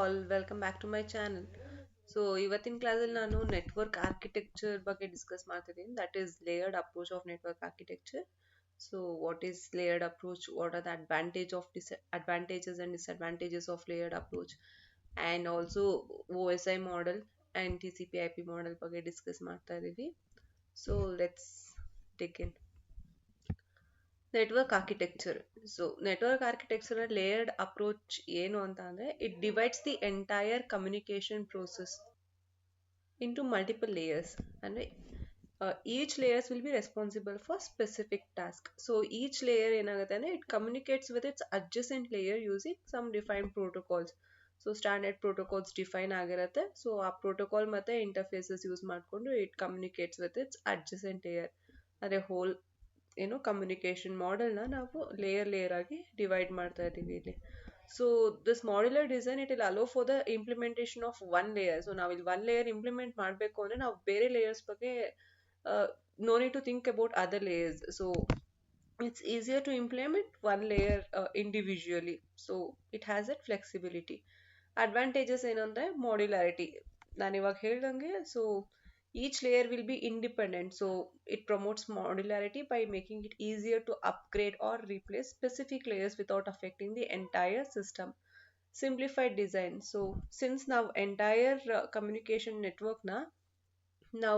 all, welcome back to my channel. So ಇವತ್ತಿನ ಕ್ಲಾಸಲ್ಲಿ ನಾನು ನೆಟ್ವರ್ಕ್ ಆರ್ಕಿಟೆಕ್ಚರ್ ಬಗ್ಗೆ ಡಿಸ್ಕಸ್ ಮಾಡ್ತಿದ್ದೀನಿ. That is layered approach of network architecture. So what is layered approach, what are the advantages and disadvantages of layered approach, and also OSI model and TCP IP model ಬಗ್ಗೆ discuss ಮಾಡ್ತಾ ಇದೀವಿ. So let's dig in. Network architecture. So network architecture layered approach ಏನು ಅಂತ ಅಂದ್ರೆ it divides the entire communication process into multiple layers. ಅಂದ್ರೆ each layers will be responsible for specific task. So each layer ಏನಾಗುತ್ತೆ ಅಂದ್ರೆ it communicates with its adjacent layer using some defined protocols. So standard protocols define ಆಗಿರುತ್ತೆ. So ಆ protocol ಮತ್ತೆ interfaces use ಮಾಡಿಕೊಂಡು it communicates with its adjacent layer. ಅದೇ hole communication ಮಾಡೆಲ್ನ ನಾವು layer ಆಗಿ divide ಮಾಡ್ತಾ ಇದ್ದೀವಿ ಇಲ್ಲಿ. So this modular design it will hello for the implementation of one layer. So ನಾವು ಇಲ್ಲಿ ಒನ್ ಲೇಯರ್ ಇಂಪ್ಲಿಮೆಂಟ್ ಮಾಡಬೇಕು ಅಂದ್ರೆ ನಾವು ಬೇರೆ ಲೇಯರ್ಸ್ ಬಗ್ಗೆ no need to think about other layers. So it's easier to implement one layer individually. So it has that flexibility. Advantages ಏನಂದ್ರೆ modularity. ನಾನು ಇವಾಗ ಹೇಳ್ದಂಗೆ so each layer will be independent. So it promotes modularity by making it easier to upgrade or replace specific layers without affecting the entire system. Simplified design. So since now entire communication network now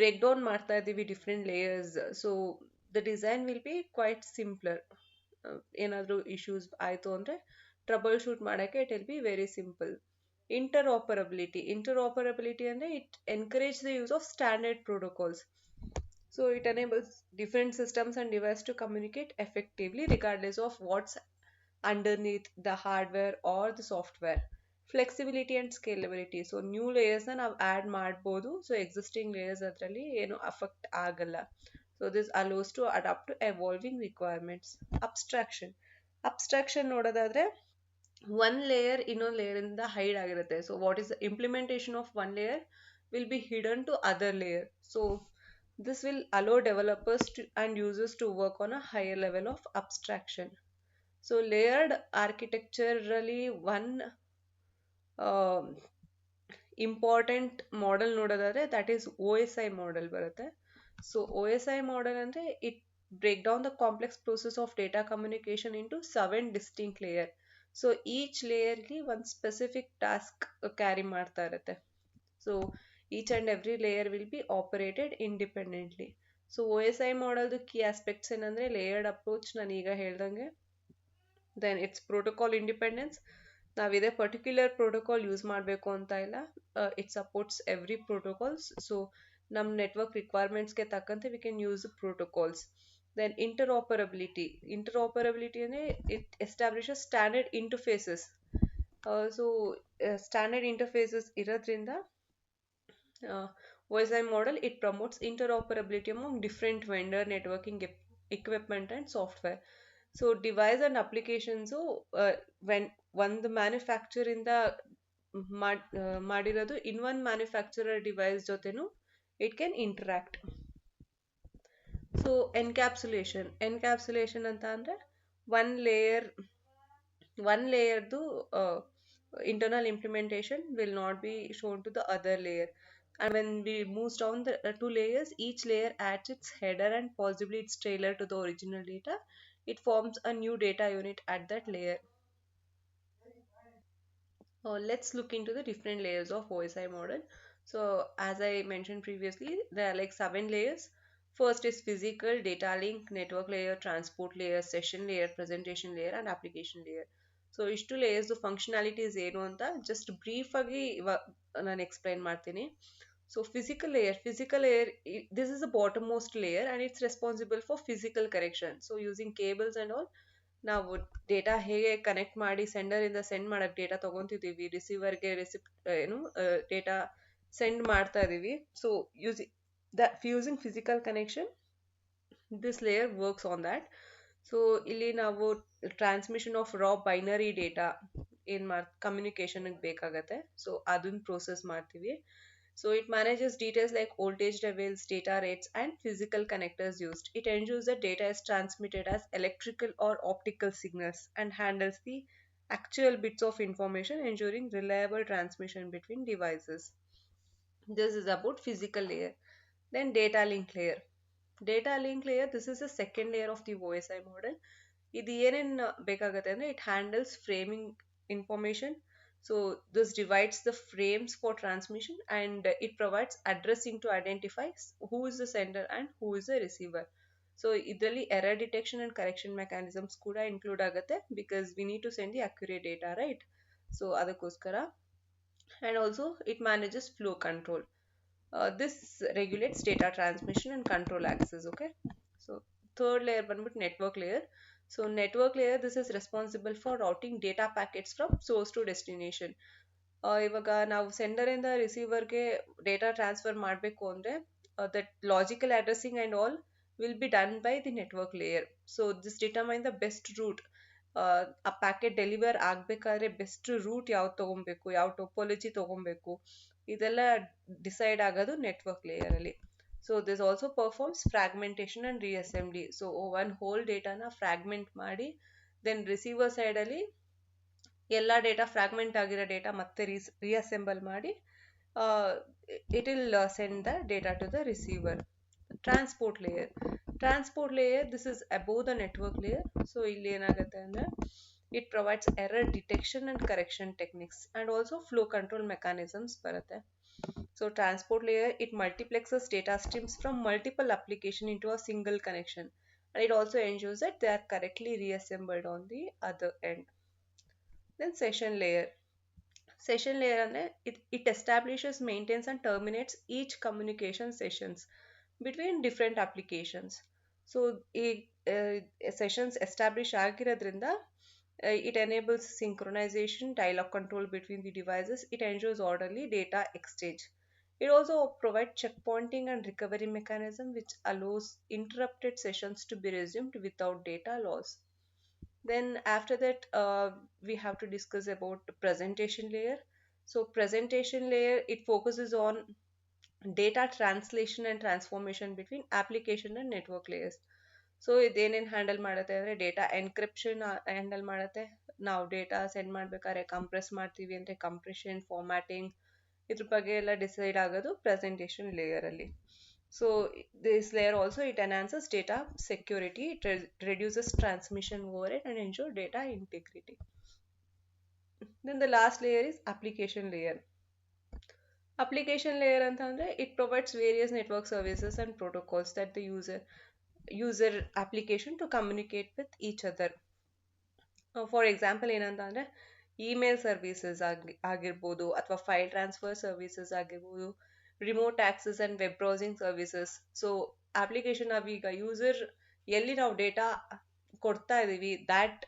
break down ಮಾಡ್ತಾ ಇದೀವಿ different layers, so the design will be quite simpler. ಏನಾದ್ರೂ issues ಆಯ್ತು ಅಂದ್ರೆ trouble shoot ಮಾಡಕ್ಕೆ it will be very simple. Interoperability ಅಂದ್ರೆ it encourages the use of standard protocols. So it enables different systems and devices to communicate effectively regardless of what's underneath the hardware or the software. Flexibility and scalability. So new layers na ನಾವು add ಮಾಡ್ಬೋದು. So existing layers ಅದರಲ್ಲಿ ಏನು affect ಆಗಲ್ಲ. So this allows to adapt to evolving requirements. Abstraction ನೋಡೋದಾದ್ರೆ one layer ಇನ್ನೊಂದು layer ಇಂದ hide ಆಗಿರುತ್ತೆ. So what is the implementation of one layer will be hidden to other layer. So this will allow developers and users to work on a higher level of abstraction. So layered architecture ಅಲ್ಲಿ one important model ನೋಡೋದಾದ್ರೆ that is OSI model ಬರುತ್ತೆ. So OSI model ಅಂದ್ರೆ it break down the complex process of data communication into 7 distinct layer. So each ಲೇಯರ್ಗೆ ಒಂದು specific task carry ಮಾಡ್ತಾ ಇರುತ್ತೆ. So each and every layer will be operated independently. So OSI ಮಾಡಲ್ದು key aspects ಏನಂದ್ರೆ layered approach ನಾನು ಈಗ ಹೇಳ್ದಂಗೆ. Then it's protocol independence. ನಾವಿದೇ particular protocol use ಮಾಡಬೇಕು ಅಂತ ಇಲ್ಲ. It supports every protocols. So ನಮ್ಮ ನೆಟ್ವರ್ಕ್ ರಿಕ್ವೈರ್ಮೆಂಟ್ಸ್ಗೆ ತಕ್ಕಂತೆ we can use protocols. Then interoperability ಅಂದ್ರೆ it establishes standard interfaces. Standard interfaces ಇರೋದ್ರಿಂದ OSI model it promotes interoperability among different vendor networking equipment and software. So device and applications when ಒಂದು manufacture ಇಂದ ಮಾಡಿರೋದು ಇನ್ನೊಂದು manufacturer device ಜೊತೆನೂ it can interact. So encapsulation ಅಂತ ಅಂದ್ರೆ one ಲೇಯರ್ದು internal implementation will not be shown to the other layer. And when we moves down the two layers, each layer adds its header and possibly its trailer to the original data. It forms a new data unit at that layer. Let's look into the different layers of OSI model. So as I mentioned previously, there are like 7 layers. First is physical, data link, network layer, transport layer, session layer, presentation layer and application layer. So ಇಷ್ಟು layers functionalities ಏನು ಅಂತ just brief ಆಗಿ ನಾನು explain ಮಾಡ್ತೀನಿ. So physical layer this is the bottom most layer and it's responsible for physical correction. So using cables and all ನಾವು data ಹೇಗೆ connect ಮಾಡಿ sender ಇಂದ ಸೆಂಡ್ ಮಾಡಕ್ ಡೇಟಾ ತಗೊಂತಿದೀವಿ, ರಿಸೀವರ್ಗೆ ಡೇಟಾ ಸೆಂಡ್ ಮಾಡ್ತಾ ಇದೀವಿ. So using physical connection, this layer works on that. So ಇಲ್ಲಿ ನಾವು transmission of raw binary data communication ಬೇಕಾಗತ್ತೆ. ಸೊ ಅದನ್ನ ಪ್ರೋಸೆಸ್ ಮಾಡ್ತೀವಿ. So it manages details like voltage levels, data rates and physical connectors used. It ensures that data is transmitted as electrical or optical signals and handles the actual bits of information, ensuring reliable transmission between devices. This is about physical layer. Then data link layer. Data link layer, this is the second layer of the OSI model. ಇದು ಏನೇನ್ ಬೇಕಾಗತ್ತೆ ಅಂದ್ರೆ it handles framing information. So this divides the frames for transmission and it provides addressing to identify who is the sender and who is the receiver. So ಇದರಲ್ಲಿ error detection and correction mechanisms ಕೂಡ include ಆಗುತ್ತೆ because we need to send the accurate data, right? So ಅದಕ್ಕೋಸ್ಕರ. And also it manages flow control. This regulates data transmission and control access. Okay, so third layer banbut network layer. So network layer, this is responsible for routing data packets from source to destination. ಇವಾಗ ನಾವು sender ಇಂದ ರಿಸೀವರ್ಗೆ data transfer ಮಾಡಬೇಕು ಅಂದರೆ that logical addressing and all will be done by the network layer. So this determine the best route. ಆ packet deliver ಆಗಬೇಕಾದ್ರೆ best route ಯಾವ್ದು ತೊಗೊಬೇಕು, ಯಾವ ಟೋಪಾಲಜಿ ತೊಗೊಬೇಕು, ಇದೆಲ್ಲ ಡಿಸೈಡ್ ಆಗೋದು ನೆಟ್ವರ್ಕ್ ಲೇಯರಲ್ಲಿ. So this also performs fragmentation and reassembly. So one whole ಡೇಟಾನ ಫ್ರಾಗ್ಮೆಂಟ್ ಮಾಡಿ ದೆನ್ ರಿಸೀವರ್ ಸೈಡಲ್ಲಿ ಎಲ್ಲ ಡೇಟಾ ಫ್ರಾಗ್ಮೆಂಟ್ ಆಗಿರೋ ಡೇಟಾ ಮತ್ತೆ ರೀಅಸೆಂಬಲ್ ಮಾಡಿ it will send the data to the receiver. Transport layer. Transport layer, this is above the network layer. So ಇಲ್ಲಿ ಏನಾಗುತ್ತೆ ಅಂದರೆ it provides error detection and correction techniques and also flow control mechanisms ಬರುತ್ತೆ. So transport layer, it multiplexes data streams from multiple application into a single connection, and it also ensures that they are correctly reassembled on the other end. Then session layer. Session layer ಅಂದ್ರೆ it establishes, maintains and terminates each communication sessions between different applications. So ಈ sessions establish ಆಗಿರೋದ್ರಿಂದ it enables synchronization, dialogue control between the devices. It ensures orderly data exchange. It also provides checkpointing and recovery mechanism which allows interrupted sessions to be resumed without data loss. Then after that we have to discuss about presentation layer. So presentation layer, it focuses on data translation and transformation between application and network layers. So ಇದೇನೇನು handle ಮಾಡುತ್ತೆ ಅಂದರೆ data encryption handle ಮಾಡುತ್ತೆ. ನಾವು data send ಮಾಡ್ಬೇಕಾದ್ರೆ compress ಮಾಡ್ತೀವಿ ಅಂದರೆ compression, formatting, ಇದ್ರ ಬಗ್ಗೆ ಎಲ್ಲ ಡಿಸೈಡ್ ಆಗೋದು ಪ್ರೆಸೆಂಟೇಷನ್ ಲೇಯರಲ್ಲಿ. So this layer also it enhances data security, it reduces transmission overhead and ensure data integrity. Then the last layer is application layer. Application layer ಅಂತ ಅಂದರೆ it provides various network services and protocols that the user application to communicate with each other. For example ಏನಂತ ಅಂದರೆ email services ಆಗಿರ್ಬೋದು ಅಥವಾ file transfer services ಆಗಿರ್ಬೋದು, remote access and web browsing services. So application ನಾವೀಗ user ಎಲ್ಲಿ ನಾವು data ಕೊಡ್ತಾ ಇದ್ದೀವಿ that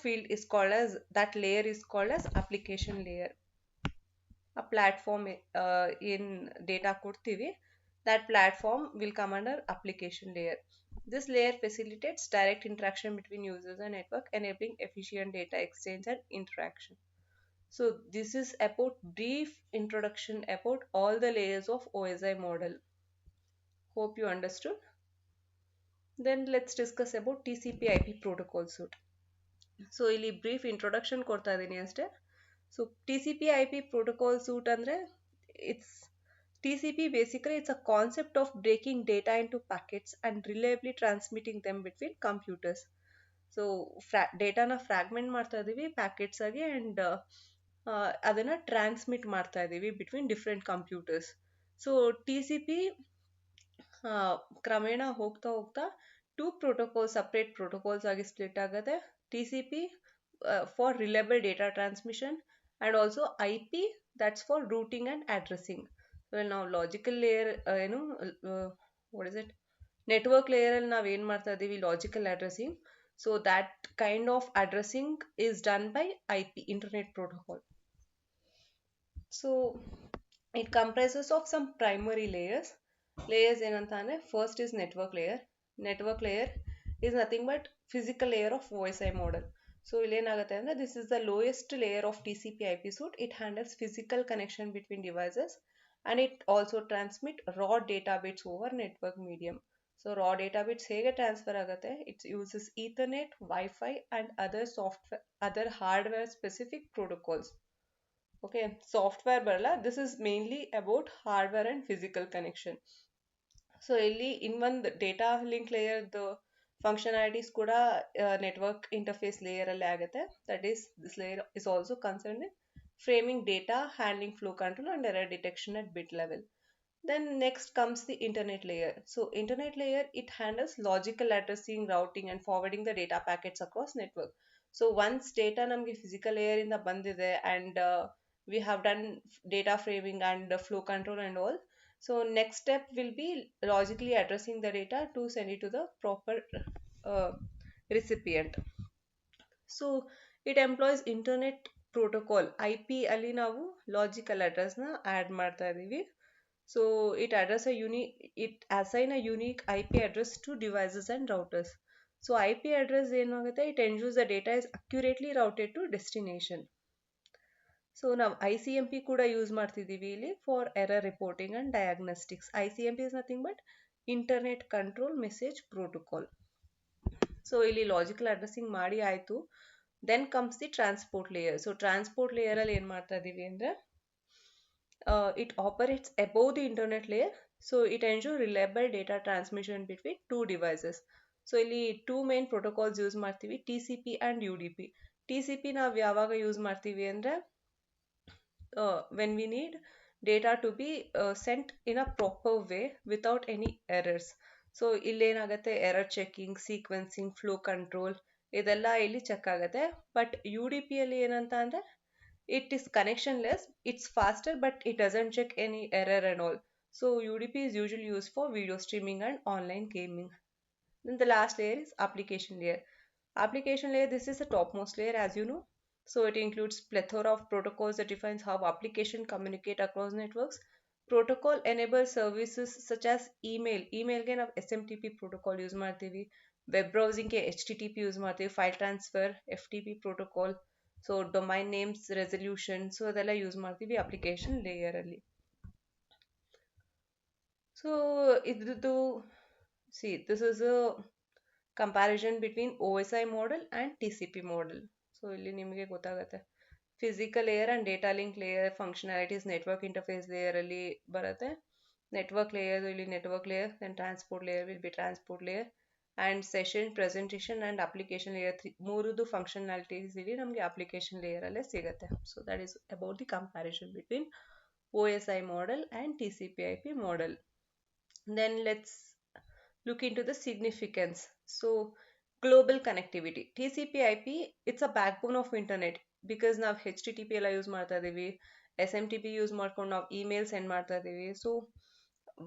field is called as, that layer is called as application layer. ಆ ಪ್ಲಾಟ್ಫಾರ್ಮ್ ಏನು ಡೇಟಾ ಕೊಡ್ತೀವಿ, that platform will come under application layer. This layer facilitates direct interaction between users and network, enabling efficient data exchange and interaction. So this is about brief introduction about all the layers of OSI model. Hope you understood. Then let's discuss about TCP IP protocol suite. So ಇಲ್ಲಿ brief introduction ಕೊಡ್ತಾ ಇದ್ದೀನಿ ಅಷ್ಟೇ. So TCP IP protocol suite ಅಂದರೆ TCP basically it's a concept of breaking data into packets and reliably transmitting them between computers. So ಡೇಟಾನ fragment ಮಾಡ್ತಾ ಇದ್ದೀವಿ packets ಆಗಿ and ಅದನ್ನು ಟ್ರಾನ್ಸ್ಮಿಟ್ ಮಾಡ್ತಾ ಇದ್ದೀವಿ between different computers. So TCP ಕ್ರಮೇಣ ಹೋಗ್ತಾ ಹೋಗ್ತಾ ಸಪ್ರೇಟ್ ಪ್ರೋಟೋಕಾಲ್ಸ್ ಆಗಿ ಸ್ಪ್ಲಿಟ್ ಆಗುತ್ತೆ. TCP for reliable data transmission and also IP that's for routing and addressing. ನಾವು logical layer what is it network ಲೇಯರಲ್ಲಿ ನಾವು ಏನು ಮಾಡ್ತಾ ಇದ್ದೀವಿ, logical addressing. So that kind of addressing is done by IP, internet protocol. So it comprises of some primary layers. ಏನಂತ ಅಂದರೆ first is network layer. Network layer is nothing but physical layer of OSI model. So ಇಲ್ಲೇನಾಗುತ್ತೆ ಅಂದರೆ this is the lowest layer of TCP IP suite. It handles physical connection between devices and it also transmit raw data bits over network medium. So raw data bits ಹೇಗೆ transfer ಆಗುತ್ತೆ? It uses Ethernet, Wi-Fi and other hardware specific protocols. Okay, software ಬರಲ್ಲ. This is mainly about hardware and physical connection. So ಇಲ್ಲಿ ಇನ್ ಒಂದು data link ಲೇಯರ್ದು functionalities ಕೂಡ network interface layer ಅಲ್ಲಿ ಆಗುತ್ತೆ. That is this layer is also concern in framing data, handling flow control and error detection at bit level. Then next comes the internet layer. So internet layer, it handles logical addressing, routing and forwarding the data packets across network. So once data namge physical layer inda bandide and we have done data framing and flow control and all. So next step will be logically addressing the data to send it to the proper uh, recipient. So it employs internet protocol IP ಅಲ್ಲಿ ನಾವು logical ಅಡ್ರೆಸ್ನ add ಮಾಡ್ತಾ ಇದ್ದೀವಿ. So it assign a unique IP address to devices and routers. So IP address ಏನಾಗುತ್ತೆ, it ensures the data is accurately routed to destination. So ನಾವು ICMP ಕೂಡ use ಮಾಡ್ತಿದ್ದೀವಿ ಇಲ್ಲಿ for error reporting and diagnostics. ICMP is nothing but internet control message protocol. So ಇಲ್ಲಿ logical addressing ಮಾಡಿ ಆಯಿತು. Then comes the transport layer. So transport ಲೇಯರಲ್ಲಿ ಏನು ಮಾಡ್ತಾ ಇದ್ದೀವಿ ಅಂದರೆ it operates above the internet layer. So it ensures reliable data transmission between two devices. So ಇಲ್ಲಿ two main protocols use ಮಾಡ್ತೀವಿ, TCP and UDP. TCP ನಾವು ಯಾವಾಗ use ಮಾಡ್ತೀವಿ ಅಂದರೆ when we need data to be sent in a proper way without any errors. So ಇಲ್ಲೇನಾಗುತ್ತೆ, error checking, sequencing, flow control ಇದೆಲ್ಲ ಇಲ್ಲಿ check ಆಗುತ್ತೆ. ಬಟ್ ಯು ಡಿ ಪಿ ಅಲ್ಲಿ ಏನಂತ ಅಂದರೆ it is connectionless, it's faster but it doesn't check any error and all. So UDP is usually used for video streaming and online gaming. Then the last layer is application layer. Application layer, this is the topmost layer as you know. So it includes plethora of protocols that defines how application communicate across networks. Protocol enables services such as email ಗೆ ನಾವು SMTP protocol use ಮಾಡ್ತೀವಿ, web ಬ್ರೌಸಿಂಗ್ಗೆ HTTP use ಮಾಡ್ತೀವಿ, file transfer FTP protocol, so domain names resolution, so ಅದೆಲ್ಲ use ಮಾಡ್ತೀವಿ application ಲೇಯರಲ್ಲಿ. So ಇದ್ರದ್ದು this is a comparison between OSI model and TCP model. So ಇಲ್ಲಿ ನಿಮಗೆ ಗೊತ್ತಾಗುತ್ತೆ physical layer and data link layer functionalities network interface ಲೇಯರಲ್ಲಿ ಬರುತ್ತೆ. Network layer ಇಲ್ಲಿ network layer, then transport layer will be transport layer and session, presentation and application layer ಮೂರದು functionalities ಇಲ್ಲಿ ನಮಗೆ application ಲೇಯರಲ್ಲೇ ಸಿಗುತ್ತೆ. So that is about the comparison between OSI model and TCP/IP model. Then let's look into the significance. So global connectivity. TCP/IP, it's a backbone of internet because ನಾವು HTTP ಎಲ್ಲ use ಮಾಡ್ತಾ ಇದ್ದೀವಿ, SMTP use ಮಾಡ್ಕೊಂಡು ನಾವು email send ಮಾಡ್ತಾ ಇದ್ದೀವಿ. So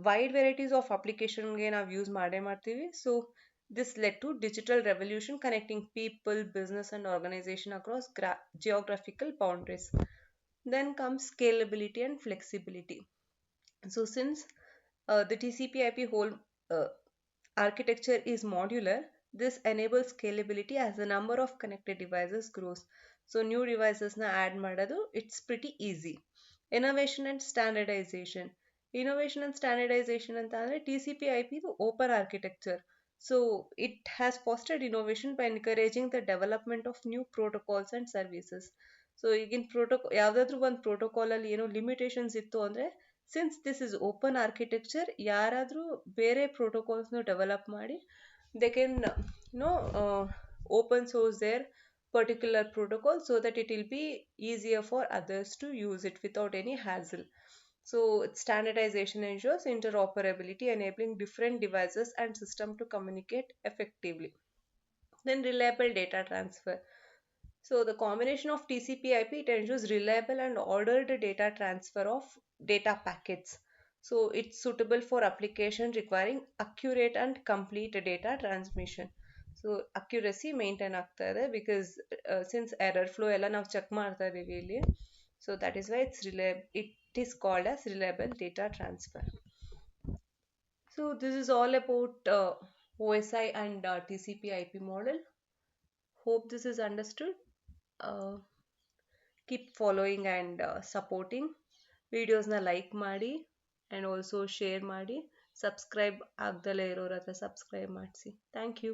wide varieties of ಅಪ್ಲಿಕೇಶನ್ಗೆ ನಾವು ಯೂಸ್ ಮಾಡೇ ಮಾಡ್ತೀವಿ. So this led to digital revolution connecting people, business and organization across geographical boundaries. Then comes scalability and flexibility. So since the TCP/IP whole architecture is modular, this enables scalability as the number of connected devices grows. So new devices na add ಮಾಡೋದು it's pretty easy. Innovation and standardization. Innovation and standardization ಅಂತ ಅಂದರೆ TCP/IP ಇದು open architecture. So it has fostered innovation by encouraging the development of new protocols and services. So ಈಗಿನ ಯಾವುದಾದ್ರೂ ಒಂದು ಪ್ರೋಟೋಕಾಲಲ್ಲಿ ಏನೋ limitations ಇತ್ತು ಅಂದರೆ since this is open architecture, ಯಾರಾದರೂ ಬೇರೆ ಪ್ರೋಟೋಕಾಲ್ಸ್ನ ಡೆವಲಪ್ ಮಾಡಿ they can open source their particular protocol so that it will be easier for others to use it without any hassle. So standardization ensures interoperability, enabling different devices and systems to communicate effectively. Then reliable data transfer. So the combination of TCP/IP, it ensures reliable and ordered data transfer of data packets. So it's suitable for application requiring accurate and complete data transmission. So accuracy maintain ಆಗ್ತಾ ಇದೆ because since error flow ಎಲ್ಲ ನಾವು check ಮಾಡ್ತಾ ಇದ್ದೀವಿ ಇಲ್ಲಿ. So that is why it is called as reliable data transfer. So this is all about OSI and TCP/IP model. Hope this is understood. Keep following and supporting. ವಿಡಿಯೋಸ್ನ like ಮಾಡಿ and also share ಮಾಡಿ, subscribe ಆಗ್ದಲೇ ಇರೋರ ಹತ್ರ subscribe ಮಾಡಿಸಿ. Thank you.